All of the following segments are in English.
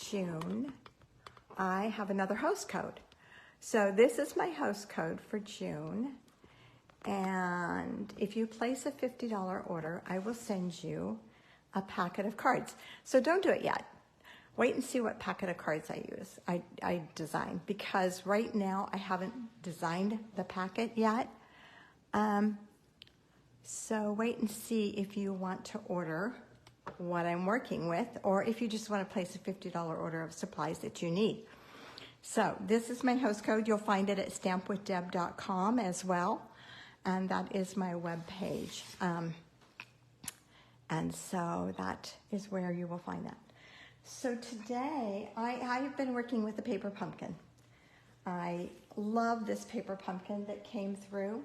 June, I have another host code. So this is my host code for June. And if you place a $50 order, I will send you a packet of cards. So don't do it yet. Wait and see what packet of cards I design, because right now I haven't designed the packet yet. So wait and see if you want to order what I'm working with, or if you just want to place a $50 order of supplies that you need. So this is my host code. You'll find it at stampwithdeb.com as well. And that is my web page. And so that is where you will find that. So today, I've been working with the paper pumpkin. I love this paper pumpkin that came through.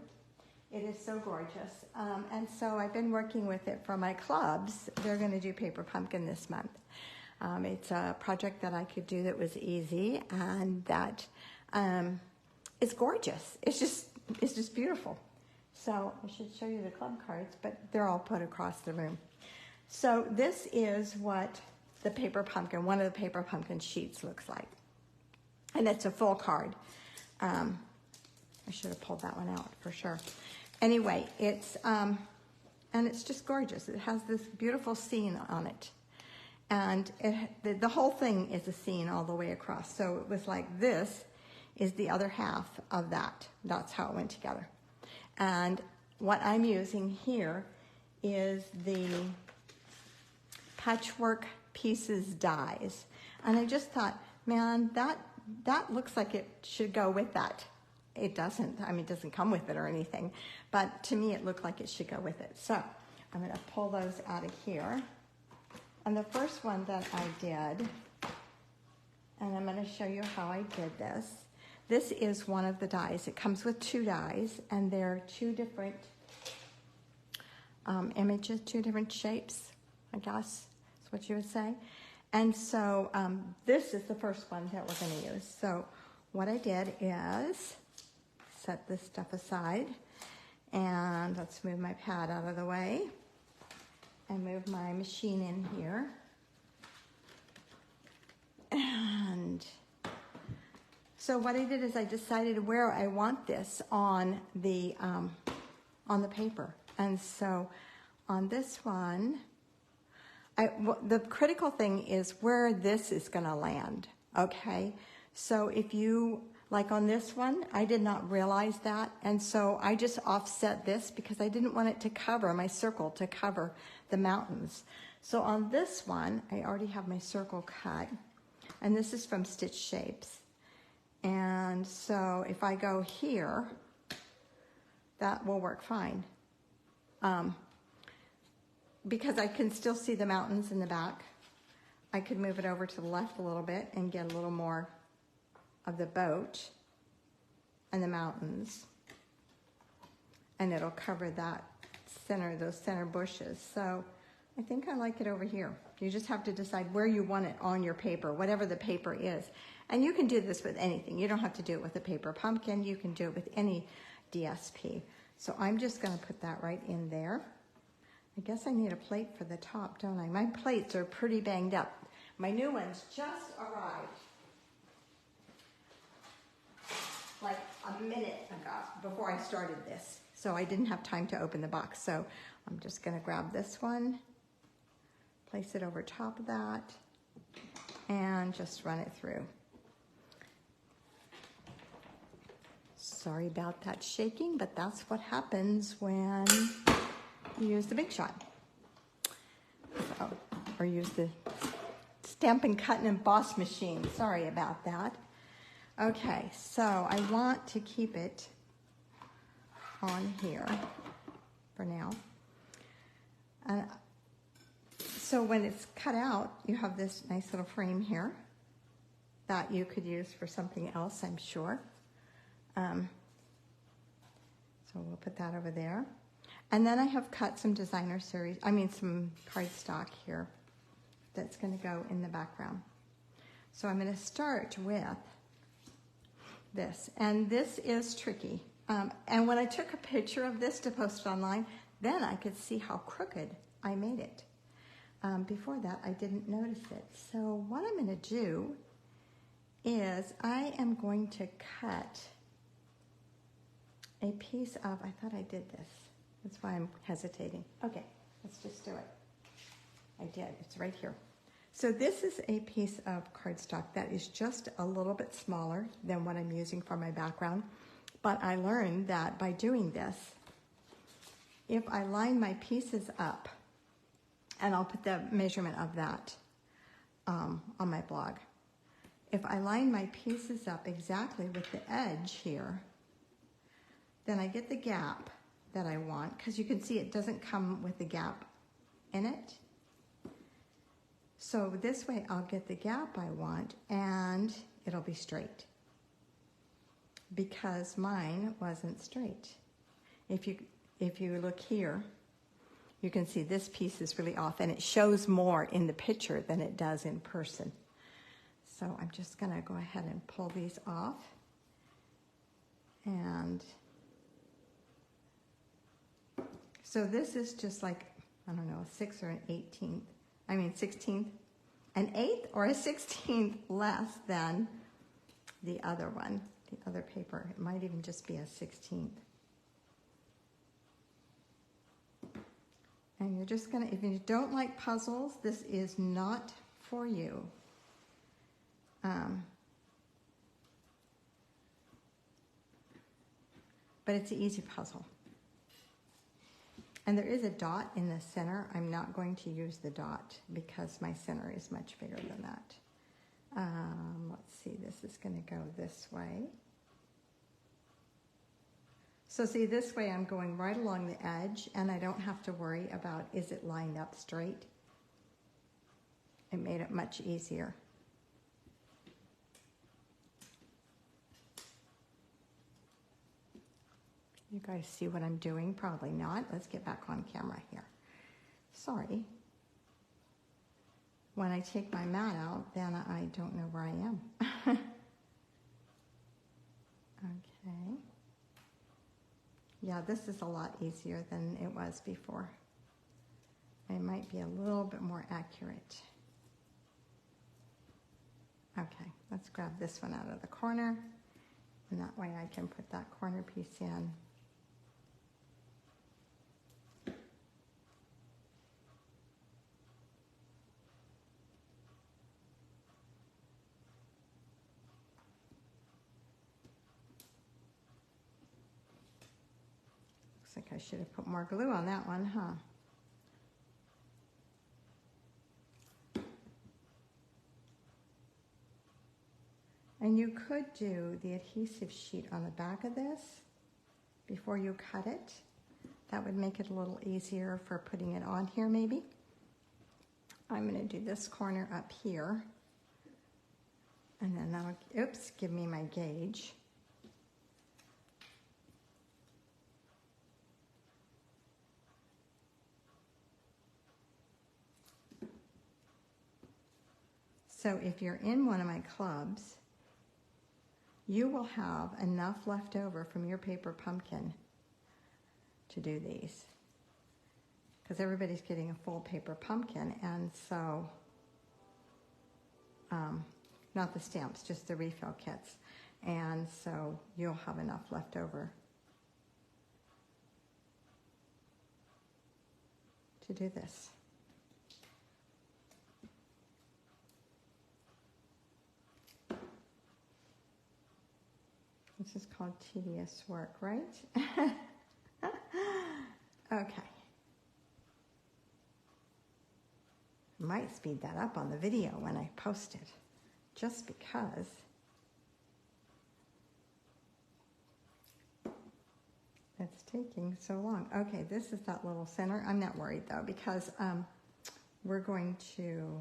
It is so gorgeous. And so I've been working with it for my clubs. They're going to do paper pumpkin this month. It's a project that I could do that was easy and that is gorgeous. It's just beautiful. So I should show you the club cards, but they're all put across the room. So this is what the paper pumpkin, one of the paper pumpkin sheets looks like. And it's a full card. I should have pulled that one out for sure. Anyway, it's, and it's just gorgeous. It has this beautiful scene on it. And the whole thing is a scene all the way across. So it was like this is the other half of that. That's how it went together. And what I'm using here is the Patchwork Pieces Dies. And I just thought, man, that looks like it should go with that. It doesn't. I mean, it doesn't come with it or anything. But to me, it looked like it should go with it. So I'm going to pull those out of here. And the first one that I did, and I'm going to show you how I did this. This is one of the dies. It comes with 2 dies, and they're 2 different images, 2 different shapes, I guess is what you would say. And so this is the first one that we're going to use. So what I did is set this stuff aside, and let's move my pad out of the way and move my machine in here. And so what I did is I decided where I want this on the paper. And so on this one, the critical thing is where this is going to land, okay? So if you, like on this one, I did not realize that, and so I just offset this because I didn't want it to cover, my circle to cover the mountains. So on this one, I already have my circle cut, and this is from Stitch Shapes. And so if I go here, that will work fine. Because I can still see the mountains in the back. I could move it over to the left a little bit and get a little more of the boat and the mountains. And it'll cover that center, those center bushes. So I think I like it over here. You just have to decide where you want it on your paper, whatever the paper is. And you can do this with anything. You don't have to do it with a paper pumpkin. You can do it with any DSP. So I'm just going to put that right in there. I guess I need a plate for the top, don't I? My plates are pretty banged up. My new ones just arrived like a minute ago before I started this. So I didn't have time to open the box. So I'm just going to grab this one, place it over top of that, and just run it through. Sorry about that shaking, but that's what happens when you use the Big Shot. So, or use the Stampin' Cut and Emboss machine. Sorry about that. Okay, so I want to keep it on here for now. And so when it's cut out, you have this nice little frame here that you could use for something else, I'm sure. So we'll put that over there. And then I have cut some designer series, some cardstock here that's going to go in the background. So I'm going to start with this, and this is tricky. And when I took a picture of this to post it online, then I could see how crooked I made it. Before that, I didn't notice it. So what I'm going to do is I am going to cut a piece of, I thought I did this. That's why I'm hesitating. Okay, let's just do it. I did, it's right here. So this is a piece of cardstock that is just a little bit smaller than what I'm using for my background. But I learned that by doing this, if I line my pieces up, and I'll put the measurement of that on my blog. If I line my pieces up exactly with the edge here, then I get the gap that I want, because you can see it doesn't come with the gap in it. So this way I'll get the gap I want and it'll be straight, because mine wasn't straight. If you look here, you can see this piece is really off, and it shows more in the picture than it does in person. So I'm just gonna go ahead and pull these off. And so this is just like, I don't know, a 6th or an 18th. I mean 16th, an 8th or a 16th less than the other one, the other paper. It might even just be a 16th. And you're just gonna, if you don't like puzzles, this is not for you. But it's an easy puzzle. And there is a dot in the center. I'm not going to use the dot because my center is much bigger than that. Let's see, this is gonna go this way. So see, this way I'm going right along the edge, and I don't have to worry about, is it lined up straight? It made it much easier. You guys see what I'm doing? Probably not. Let's get back on camera here. Sorry. When I take my mat out, then I don't know where I am. Okay. Yeah, this is a lot easier than it was before. It might be a little bit more accurate. Okay, let's grab this one out of the corner, and that way I can put that corner piece in. Looks like I should have put more glue on that one, huh? And you could do the adhesive sheet on the back of this before you cut it. That would make it a little easier for putting it on here maybe. I'm going to do this corner up here. And then that'll, oops, give me my gauge. So if you're in one of my clubs, you will have enough left over from your paper pumpkin to do these. Because everybody's getting a full paper pumpkin, and so, not the stamps, just the refill kits. And so you'll have enough left over to do this. This is called tedious work, right? Okay. Might speed that up on the video when I post it, just because it's taking so long. Okay, this is that little center. I'm not worried though, because we're going to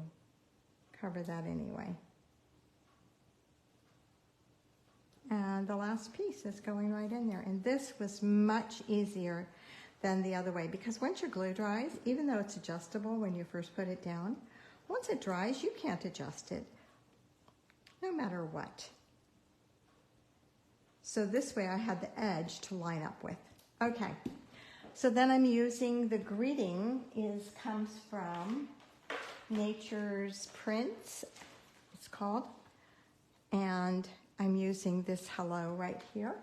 cover that anyway. And the last piece is going right in there. And this was much easier than the other way, because once your glue dries, even though it's adjustable when you first put it down, once it dries, you can't adjust it, no matter what. So this way I had the edge to line up with. Okay, so then I'm using the greeting comes from Nature's Prints, it's called. And I'm using this Hello right here.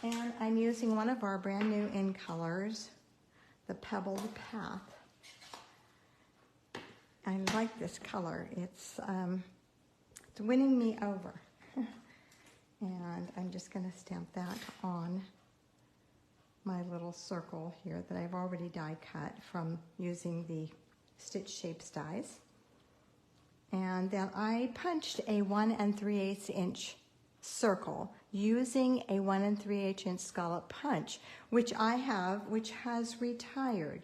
And I'm using one of our brand new in colors, the Pebbled Path. I like this color. It's winning me over. And I'm just going to stamp that on my little circle here that I've already die cut from using the Stitch Shapes dies. And then I punched a 1 3/8 inch circle using a 1 3/8 inch scallop punch, which I have, which has retired.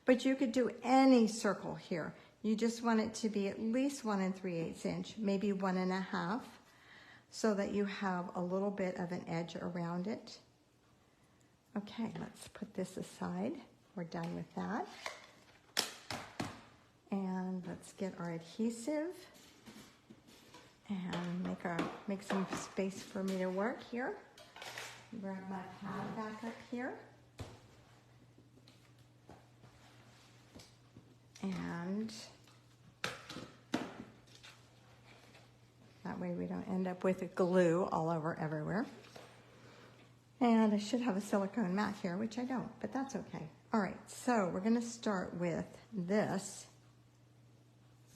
But you could do any circle here. You just want it to be at least 1 3/8 inch, maybe 1 1/2, so that you have a little bit of an edge around it. Okay, let's put this aside. We're done with that. And let's get our adhesive and make some space for me to work here. Grab my pad back up here. And that way we don't end up with glue all over everywhere. And I should have a silicone mat here, which I don't, but that's okay. All right, so we're going to start with this.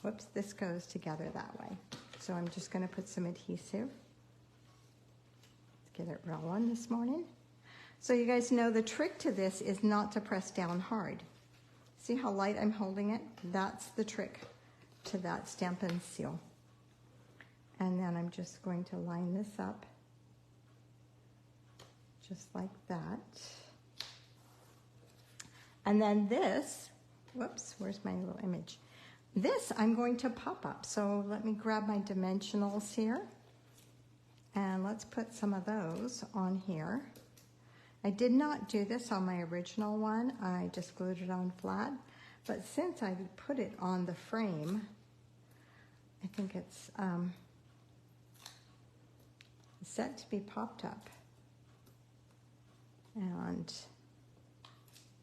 Whoops, this goes together that way. So I'm just going to put some adhesive. Let's get it rolling this morning. So you guys know the trick to this is not to press down hard. See how light I'm holding it? That's the trick to that Stampin' Seal. And then I'm just going to line this up just like that. And then this, whoops, where's my little image? This I'm going to pop up. So let me grab my dimensionals here. And let's put some of those on here. I did not do this on my original one. I just glued it on flat. But since I put it on the frame, I think it's set to be popped up. And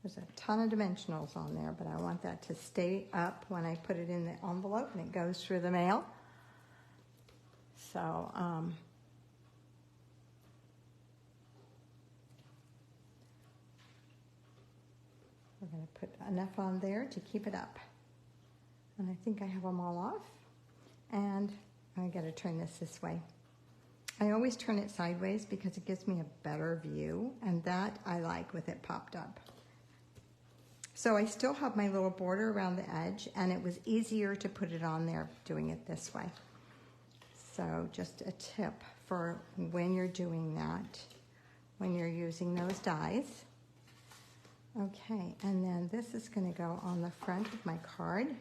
there's a ton of dimensionals on there, but I want that to stay up when I put it in the envelope and it goes through the mail. So, we're going to put enough on there to keep it up. And I think I have them all off. And I got to turn this way. I always turn it sideways because it gives me a better view, and that I like with it popped up. So I still have my little border around the edge, and it was easier to put it on there doing it this way. So just a tip for when you're doing that, when you're using those dies. Okay, and then this is going to go on the front of my card.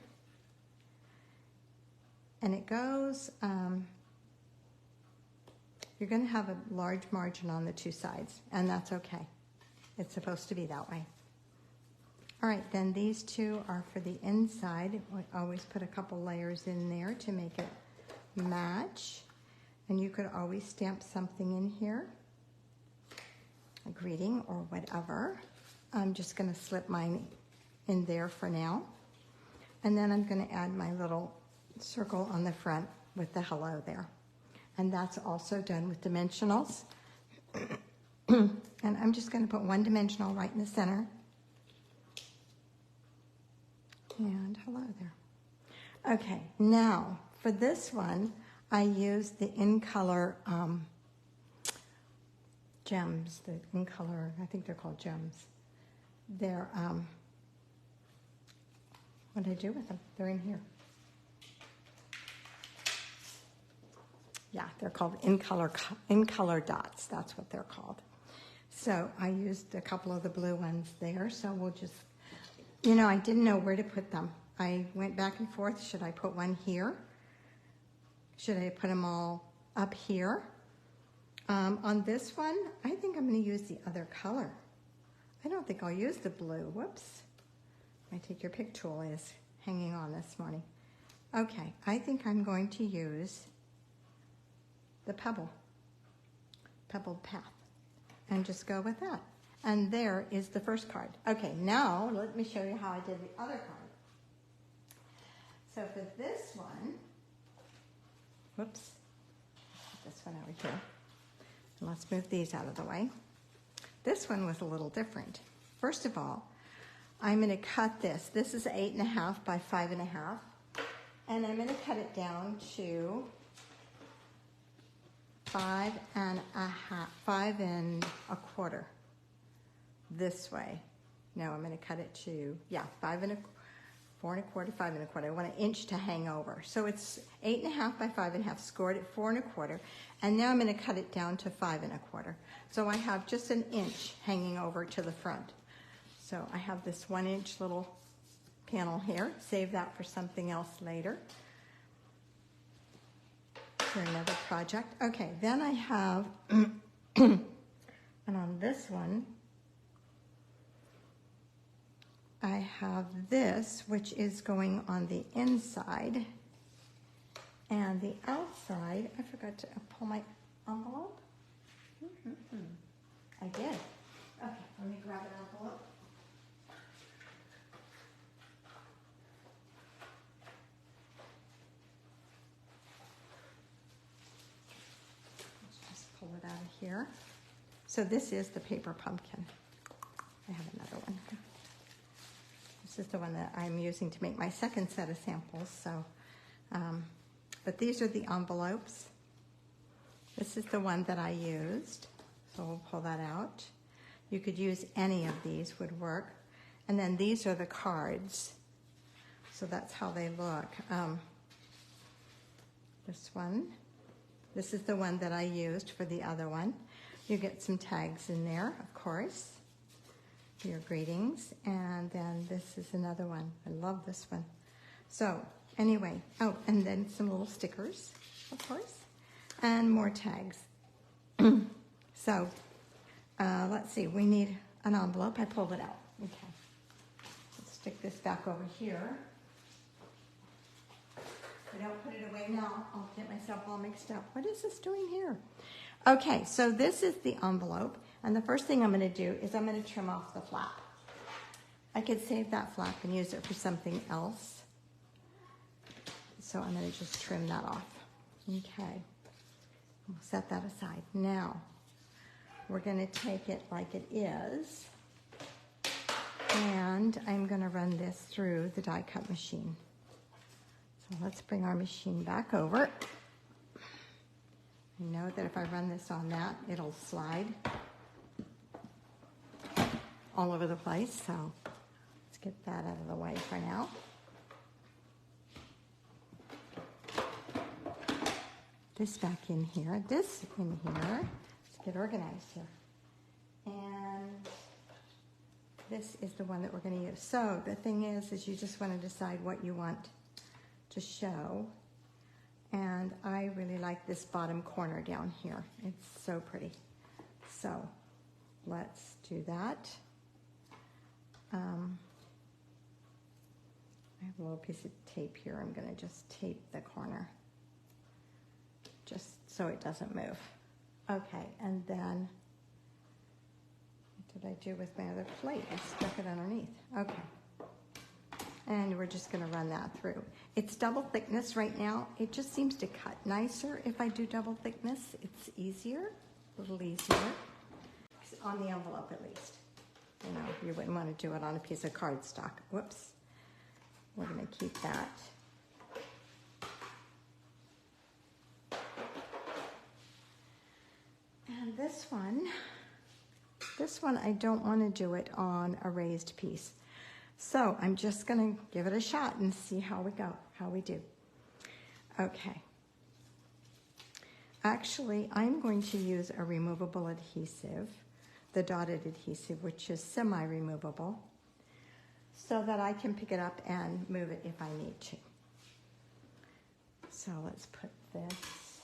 And it goes, you're going to have a large margin on the two sides, and that's okay. It's supposed to be that way. All right, then these two are for the inside. We always put a couple layers in there to make it match. And you could always stamp something in here, a greeting or whatever. I'm just going to slip mine in there for now. And then I'm going to add my little circle on the front with the hello there. And that's also done with dimensionals. And I'm just going to put one dimensional right in the center. And hello there. Okay, now for this one, I used the in color gems, the in color, I think they're called gems. They're, what did I do with them? They're in here. Yeah, they're called in color dots. That's what they're called. So I used a couple of the blue ones there. So we'll just, you know, I didn't know where to put them. I went back and forth. Should I put one here? Should I put them all up here? On this one, I think I'm going to use the other color. I don't think I'll use the blue. Whoops. My Take Your Pick tool is hanging on this morning. Okay, I think I'm going to use the pebbled path, and just go with that. And there is the first card. Okay, now let me show you how I did the other card. So for this one, whoops, put this one over here. And let's move these out of the way. This one was a little different. First of all, I'm going to cut this. This is 8.5 by 5.5, and I'm going to cut it down to 5 1/4 this way. No, I'm going to cut it to, yeah, 4 1/4, 5 1/4. I want an inch to hang over. So it's 8.5 by 5.5, scored at 4 1/4, and now I'm going to cut it down to 5 1/4. So I have just an inch hanging over to the front. So I have this 1 inch little panel here. Save that for something else later, for another project. Okay, then I have, and on this one, I have this, which is going on the inside, and the outside, I forgot to pull my envelope. I did. Okay, let me grab an envelope. Let's just pull it out of here. So this is the paper pumpkin. I have another one. This is the one that I'm using to make my second set of samples. So, but these are the envelopes. This is the one that I used. So we'll pull that out. You could use any of these, would work. And then these are the cards. So that's how they look. This one. This is the one that I used for the other one. You get some tags in there, of course. Your greetings, and then this is another one. I love this one. So anyway, oh, and then some little stickers, of course, and more tags. So let's see, we need an envelope. I pulled it out. Okay, let's stick this back over here. If I don't put it away now, I'll get myself all mixed up. What is this doing here? Okay, so this is the envelope. And the first thing I'm going to do is I'm going to trim off the flap. I could save that flap and use it for something else. So I'm going to just trim that off. Okay. We'll set that aside. Now, we're going to take it like it is. And I'm going to run this through the die cut machine. So let's bring our machine back over. I know that if I run this on that, it'll slide all over the place, so let's get that out of the way for now. This back in here, this in here. Let's get organized here. And this is the one that we're going to use. So the thing is you just want to decide what you want to show. And I really like this bottom corner down here. It's so pretty. So let's do that. I have a little piece of tape here. I'm going to just tape the corner just so it doesn't move. Okay, and then what did I do with my other plate? I stuck it underneath. Okay. And we're just going to run that through. It's double thickness right now. It just seems to cut nicer if I do double thickness. It's easier, a little easier, on the envelope at least. You know, you wouldn't want to do it on a piece of cardstock. Whoops. We're going to keep that. And this one I don't want to do it on a raised piece. So I'm just going to give it a shot and see how we go, how we do. Okay. Actually, I'm going to use a removable adhesive, the dotted adhesive, which is semi-removable, so that I can pick it up and move it if I need to. So let's put this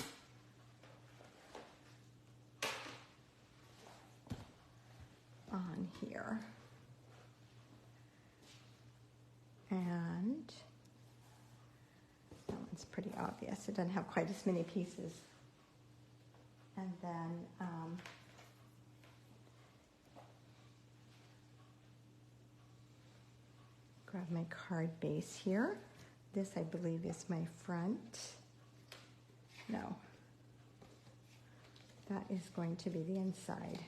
on here. And that one's pretty obvious. It doesn't have quite as many pieces. And then grab my card base here. This, I believe, is my front. No. That is going to be the inside.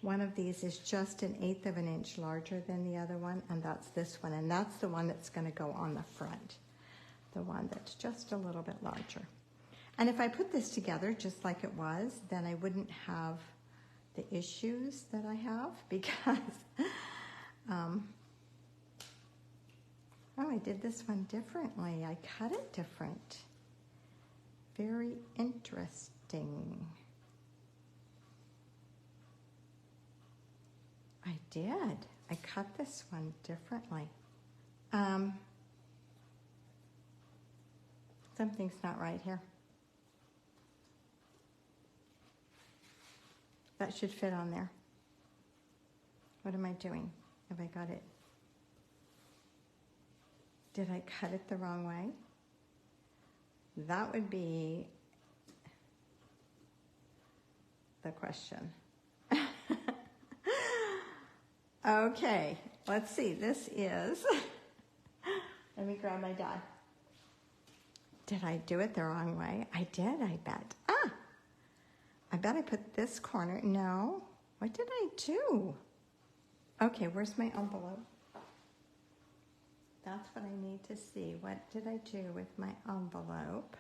One of these is just 1/8 of an inch larger than the other one, and that's this one, and that's the one that's going to go on the front, the one that's just a little bit larger. And if I put this together just like it was, then I wouldn't have the issues that I have because, oh, I did this one differently. I cut it different. Very interesting. I did. I cut this one differently. Something's not right here. That should fit on there. What am I doing? Have I got it? Did I cut it the wrong way? That would be the question. Okay, let's see. This is, let me grab my die. Did I do it the wrong way? I did, I bet. I bet I put this corner. No, what did I do? Okay, where's my envelope? That's what I need to see. What did I do with my envelope?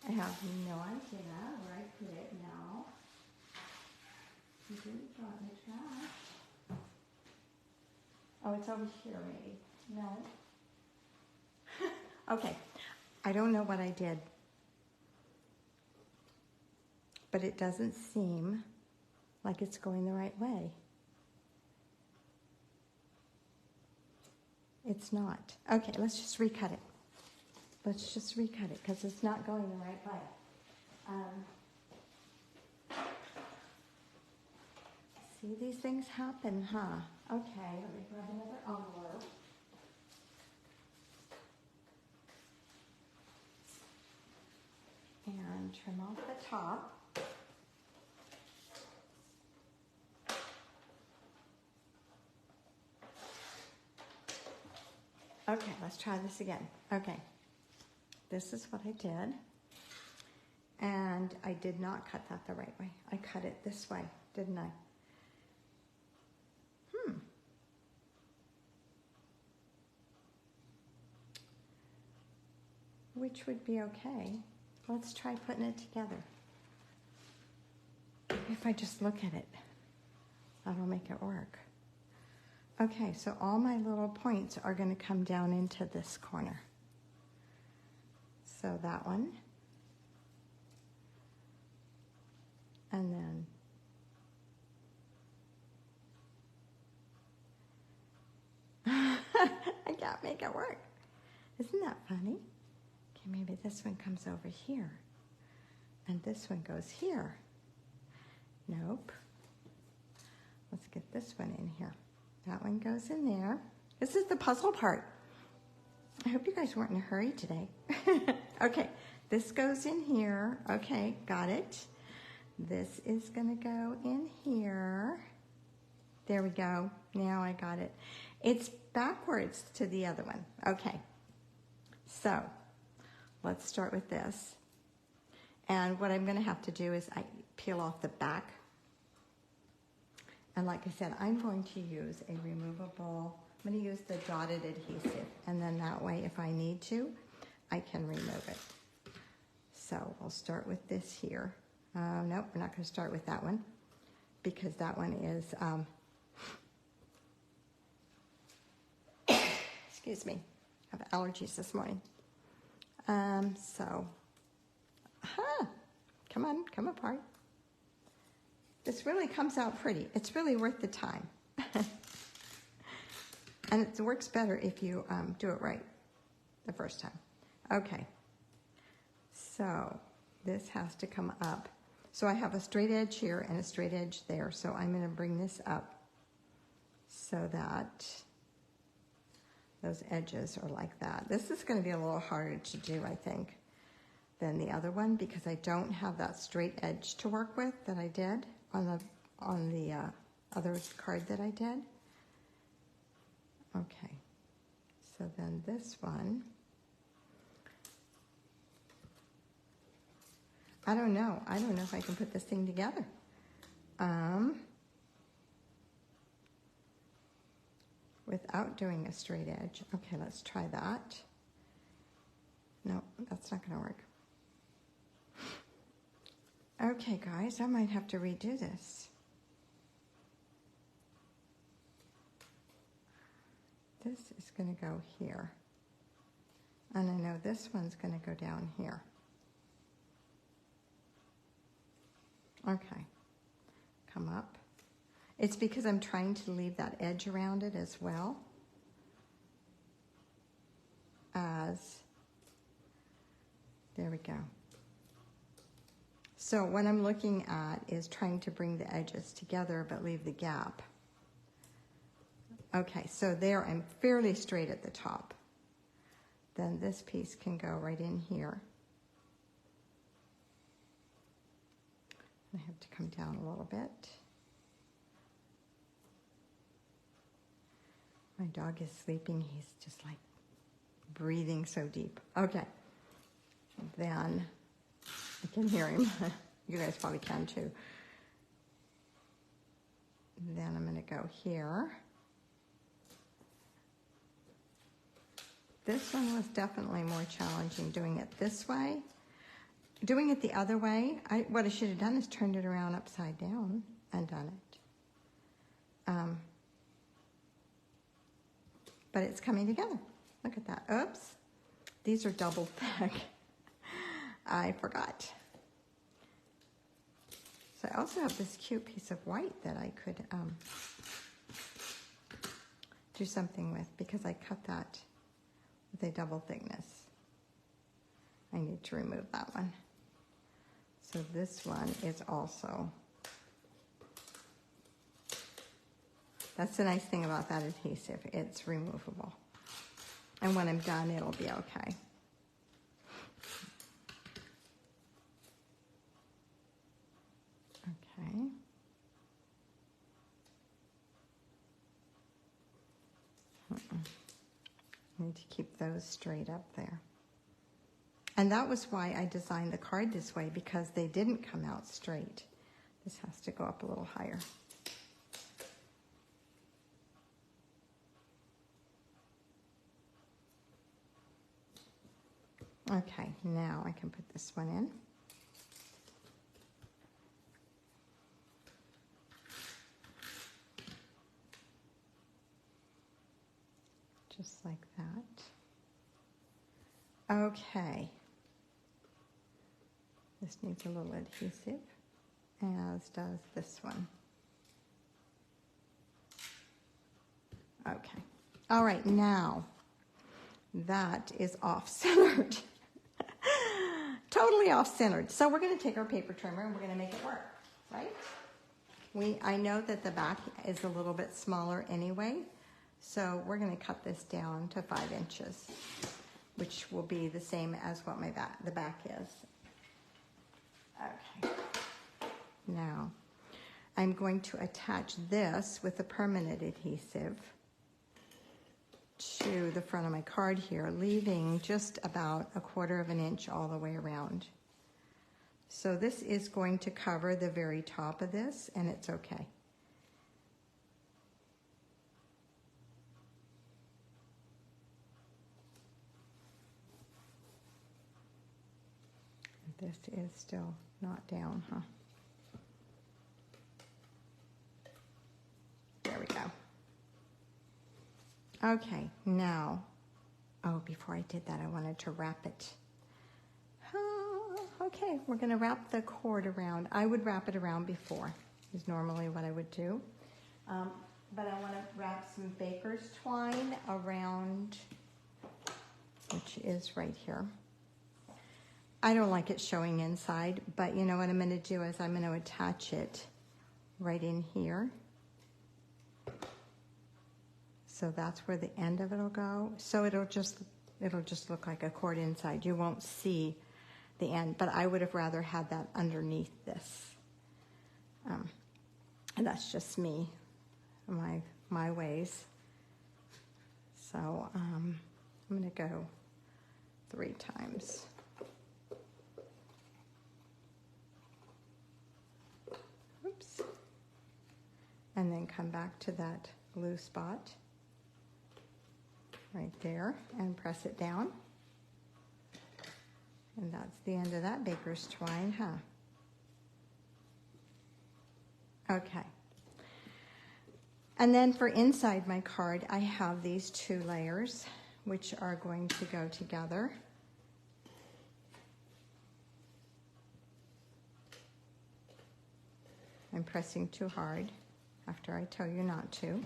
I have no idea where I put it now. You didn't throw it in the trash. Oh, it's over here maybe. No. Okay, I don't know what I did. But it doesn't seem like it's going the right way. It's not. Okay, let's just recut it. Let's just recut it because it's not going the right way. See, these things happen, huh? Okay, let me grab another envelope. And trim off the top. Okay, let's try this again. Okay, this is what I did. And I did not cut that the right way. I cut it this way, didn't I? Which would be okay. Let's try putting it together. If I just look at it, that'll make it work. Okay, so all my little points are going to come down into this corner. So that one. And then I can't make it work. Isn't that funny? Okay, maybe this one comes over here. And this one goes here. Nope. Let's get this one in here. That one goes in there. This is the puzzle part. I hope you guys weren't in a hurry today. Okay, this goes in here. Okay, got it. This is gonna go in here. There we go. Now I got it. It's backwards to the other one. Okay, so let's start with this. And what I'm gonna have to do is I peel off the back. And like I said, I'm going to use a removable, I'm going to use the dotted adhesive. And then that way, if I need to, I can remove it. So we'll start with this here. Nope, we're not going to start with that one because that one is, excuse me, I have allergies this morning. Come on, come apart. This really comes out pretty. It's really worth the time. And it works better if you do it right the first time. Okay, so this has to come up. So I have a straight edge here and a straight edge there. So I'm going to bring this up so that those edges are like that. This is going to be a little harder to do, I think, than the other one because I don't have that straight edge to work with that I did on the other card that I did. Okay, so then this one, I don't know if I can put this thing together. Without doing a straight edge. Okay, let's try that. No, that's not going to work. Okay, guys, I might have to redo this. This is going to go here. And I know this one's going to go down here. Okay, come up. It's because I'm trying to leave that edge around it as well as, there we go. So what I'm looking at is trying to bring the edges together but leave the gap. Okay, so there I'm fairly straight at the top. Then this piece can go right in here. I have to come down a little bit. My dog is sleeping. He's just like breathing so deep. Okay. Then I can hear him. You guys probably can too. Then I'm going to go here. This one was definitely more challenging doing it this way. Doing it the other way, what I should have done is turned it around upside down and done it. But it's coming together. Look at that. Oops. These are double thick. I forgot. So I also have this cute piece of white that I could do something with because I cut that with a double thickness. I need to remove that one. So this one is also, that's the nice thing about that adhesive, it's removable. And when I'm done, it'll be okay. Okay. Need to keep those straight up there. And that was why I designed the card this way, because they didn't come out straight. This has to go up a little higher. Okay, now I can put this one in. Just like that. Okay. This needs a little adhesive, as does this one. Okay. All right, now that is off-centered. Totally off-centered. So we're going to take our paper trimmer and we're going to make it work, right? I know that the back is a little bit smaller anyway, so we're going to cut this down to 5 inches, which will be the same as what the back is. Okay. Now, I'm going to attach this with the permanent adhesive to the front of my card here, leaving just about 1/4 of an inch all the way around. So this is going to cover the very top of this, and it's okay. This is still not down, huh? There we go. Okay, now, oh, before I did that, I wanted to wrap it. Okay, we're going to wrap the cord around. I would wrap it around before, is normally what I would do. But I want to wrap some baker's twine around, which is right here. I don't like it showing inside, but you know what I'm going to do is I'm going to attach it right in here. So that's where the end of it will go. So it'll just look like a cord inside. You won't see the end, but I would have rather had that underneath this. And that's just me, my ways. So I'm going to go 3 times. Oops. And then come back to that blue spot right there and press it down. And that's the end of that baker's twine, huh? Okay. And then for inside my card, I have these 2 layers, which are going to go together. I'm pressing too hard after I tell you not to.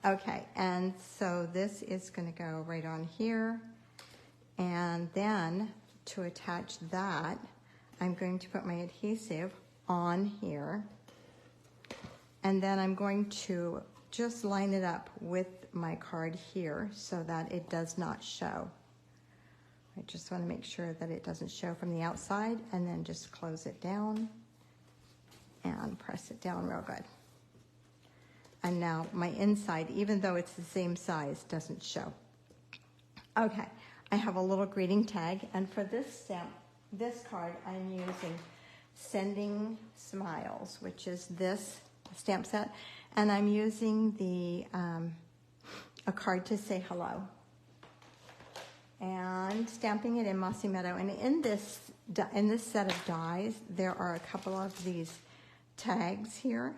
Okay, and so this is going to go right on here. And then to attach that, I'm going to put my adhesive on here. And then I'm going to just line it up with my card here so that it does not show. I just want to make sure that it doesn't show from the outside, and then just close it down and press it down real good. And now my inside, even though it's the same size, doesn't show. Okay, I have a little greeting tag, and for this card, I'm using Sending Smiles, which is this stamp set, and I'm using the a card to say hello, and stamping it in Mossy Meadow. And in this set of dies, there are a couple of these tags here,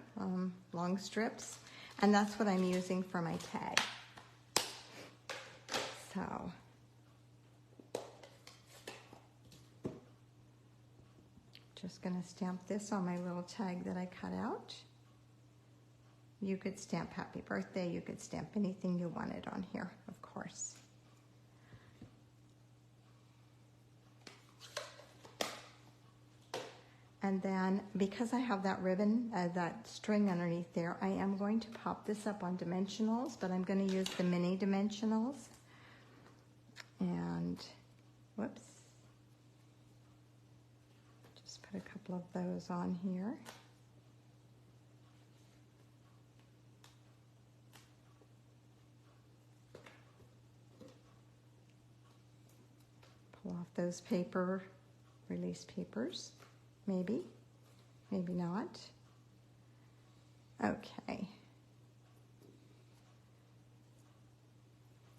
long strips, and that's what I'm using for my tag. So just going to stamp this on my little tag that I cut out. You could stamp happy birthday, you could stamp anything you wanted on here, of course. And then, because I have that ribbon, that string underneath there, I am going to pop this up on dimensionals, but I'm going to use the mini dimensionals. And, whoops. Just put a couple of those on here. Pull off those release papers. Maybe, maybe not. Okay.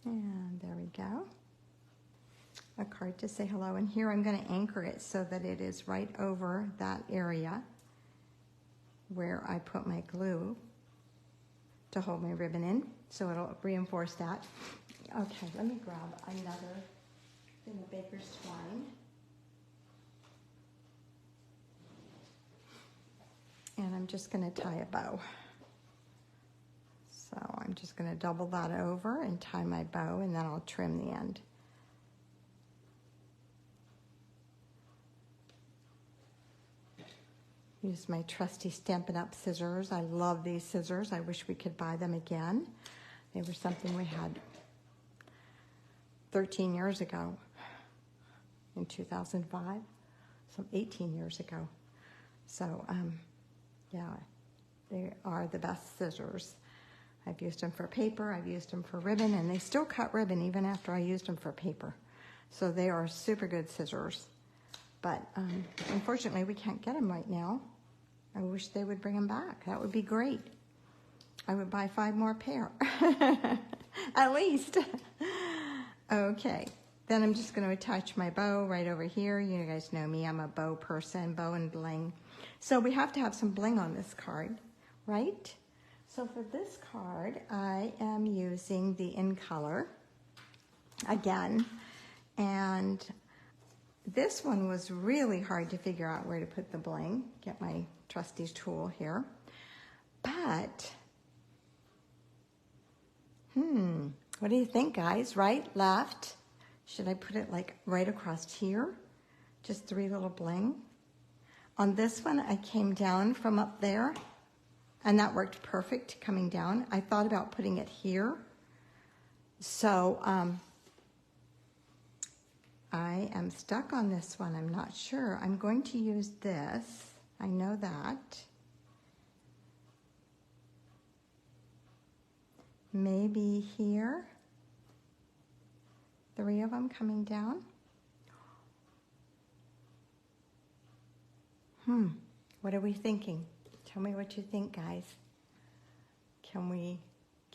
And there we go. A card to say hello. And here I'm going to anchor it so that it is right over that area where I put my glue to hold my ribbon in. So it'll reinforce that. Okay, let me grab another thing of baker's twine. And I'm just going to tie a bow. So I'm just going to double that over and tie my bow, and then I'll trim the end. Use my trusty Stampin' Up scissors. I love these scissors. I wish we could buy them again. They were something we had 13 years ago in 2005, so 18 years ago. So, yeah, they are the best scissors. I've used them for paper, I've used them for ribbon, and they still cut ribbon even after I used them for paper. So they are super good scissors. But unfortunately, we can't get them right now. I wish they would bring them back. That would be great. I would buy 5 more pair, at least. Okay, then I'm just going to attach my bow right over here. You guys know me, I'm a bow person, bow and bling. So we have to have some bling on this card, right? So for this card, I am using the In Color again. And this one was really hard to figure out where to put the bling. Get my trusty tool here. But, what do you think, guys? Right, left? Should I put it like right across here? Just 3 little bling. On this one, I came down from up there, and that worked perfect coming down. I thought about putting it here. So I am stuck on this one. I'm not sure. I'm going to use this. I know that. Maybe here. 3 of them coming down. What are we thinking? Tell me what you think, guys. Give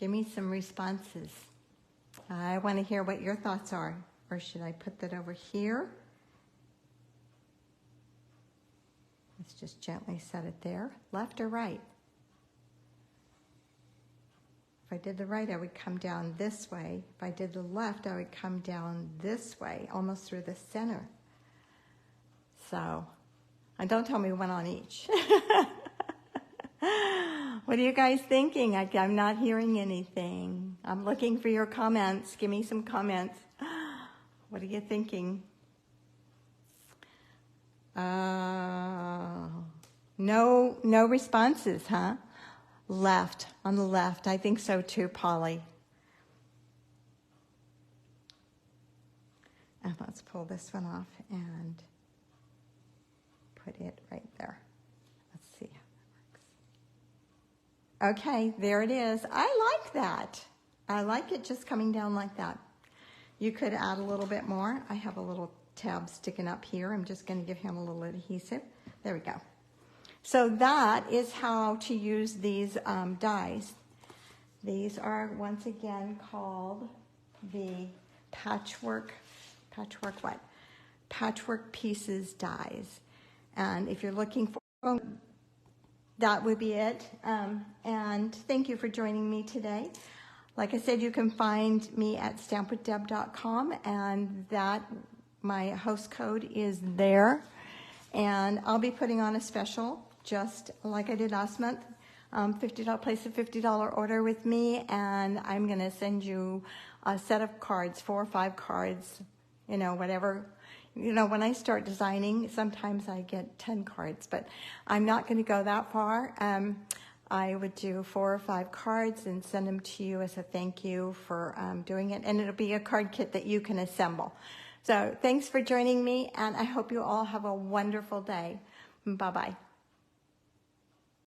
me some responses. I want to hear what your thoughts are. Or should I put that over here? Let's just gently set it there. Left or right? If I did the right, I would come down this way. If I did the left, I would come down this way, almost through the center. So, and don't tell me one on each. What are you guys thinking? I'm not hearing anything. I'm looking for your comments. Give me some comments. What are you thinking? No responses, huh? Left, on the left. I think so too, Polly. And let's pull this one off and put it right there. Let's see how that works. Okay, there it is. I like that. I like it just coming down like that. You could add a little bit more. I have a little tab sticking up here. I'm just going to give him a little adhesive. There we go. So that is how to use these dies. These are, once again, called the Patchwork Pieces Dies. And if you're looking for, that would be it. And thank you for joining me today. Like I said, you can find me at stampwithdeb.com, and my host code is there. And I'll be putting on a special, just like I did last month. $50, place a $50 order with me, and I'm going to send you a set of cards, 4 or 5 cards, whatever. When I start designing, sometimes I get 10 cards, but I'm not going to go that far. I would do 4 or 5 cards and send them to you as a thank you for doing it, and it'll be a card kit that you can assemble. So thanks for joining me, and I hope you all have a wonderful day. Bye-bye.